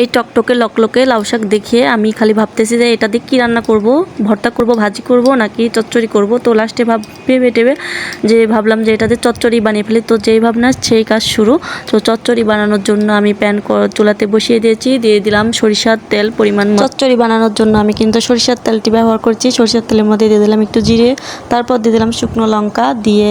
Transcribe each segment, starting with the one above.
এই টকটকে লকলকে লাউ শাক দেখিয়ে আমি খালি ভাবতেছি যে এটা দিয়ে কী রান্না করব, ভর্তা করব, ভাজি করব নাকি চচ্চড়ি করব। তো লাস্টে ভেবে যে ভাবলাম যে এটা দিয়ে চচ্চড়ি বানিয়ে ফেলি। তো যেই ভাবনা সেই কাজ শুরু। তো চচ্চড়ি বানানোর জন্য আমি প্যান চুলাতে বসিয়ে দিয়েছি, দিয়ে দিলাম সরিষার তেল পরিমাণ মতো। চচ্চড়ি বানানোর জন্য আমি কিন্তু সরিষার তেলটি ব্যবহার করছি। সরিষার তেলের মধ্যে দিয়ে দিলাম একটু জিরে, তারপর দিয়ে দিলাম শুকনো লঙ্কা, দিয়ে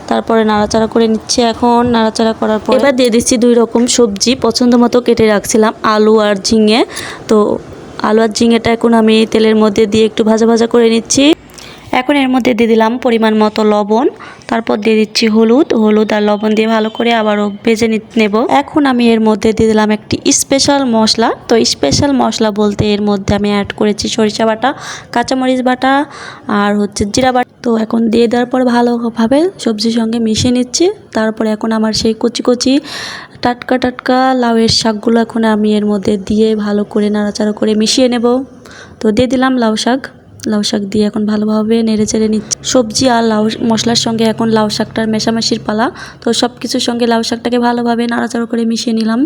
তারপরে নাড়াচাড়া করে নিচ্ছে। এখন নাড়াচাড়া করার পর এবার দিয়ে দিচ্ছি 2 রকম সবজি পছন্দ মতো কেটে রাখছিলাম, আলু আর ঝিঙে। তো আলু আর ঝিঙেটা এখন আমি তেলের মধ্যে দিয়ে একটু ভাজা ভাজা করে নিচ্ছি। এখন এর মধ্যে দিয়ে দিলাম পরিমাণ মতো লবণ, তারপর দিয়ে দিচ্ছি হলুদ আর লবণ দিয়ে ভালো করে আবারও ভেজে নেব। এখন আমি এর মধ্যে দিয়ে দিলাম একটি স্পেশাল মশলা। তো স্পেশাল মশলা বলতে এর মধ্যে আমি অ্যাড করেছি সরিষা বাটা, কাঁচামরিচ বাটা আর জিরা বাটা। তো এখন দিয়ে দেওয়ার পর ভালোভাবে সবজির সঙ্গে মিশিয়ে নিচ্ছি। তারপরে এখন আমার সেই কচি কচি টাটকা লাউয়ের শাকগুলো এখন আমি এর মধ্যে দিয়ে ভালো করে নাড়াচাড়া করে মিশিয়ে নেব। তো দিয়ে দিলাম লাউ শাক দিয়ে এখন ভালোভাবে নেড়ে চেড়ে নিচ্ছি। সবজি আর লাউ মশলার সঙ্গে এখন লাউ শাকটার মেশামেশির পালা। তো সব কিছুর সঙ্গে লাউ শাকটাকে ভালোভাবে নাড়াচাড়া করে মিশিয়ে নিলাম।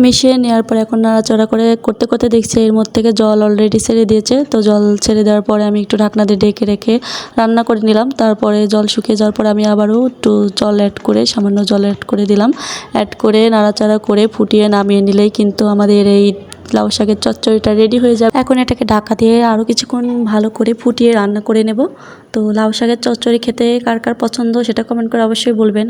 মিশিয়ে নেওয়ার পর এখন নাড়াচাড়া করতে করতে দেখছি এর মধ্যে থেকে জল অলরেডি ছেড়ে দিয়েছে। তো জল ছেড়ে দেওয়ার পরে আমি একটু ঢাকনা দিয়ে ঢেকে রেখে রান্না করে নিলাম। তারপরে জল শুকিয়ে যাওয়ার পর আমি আবারও একটু সামান্য জল অ্যাড করে দিলাম। অ্যাড করে নাড়াচাড়া করে ফুটিয়ে নামিয়ে নিলেই কিন্তু আমাদের এই লাউ শাকের চচ্চড়িটা রেডি হয়ে যাবে। এখন এটাকে ঢাকা দিয়ে আরও কিছুক্ষণ ভালো করে ফুটিয়ে রান্না করে নেব। তো লাউ শাকের চচ্চড়ি খেতে কার কার পছন্দ সেটা কমেন্ট করে অবশ্যই বলবেন।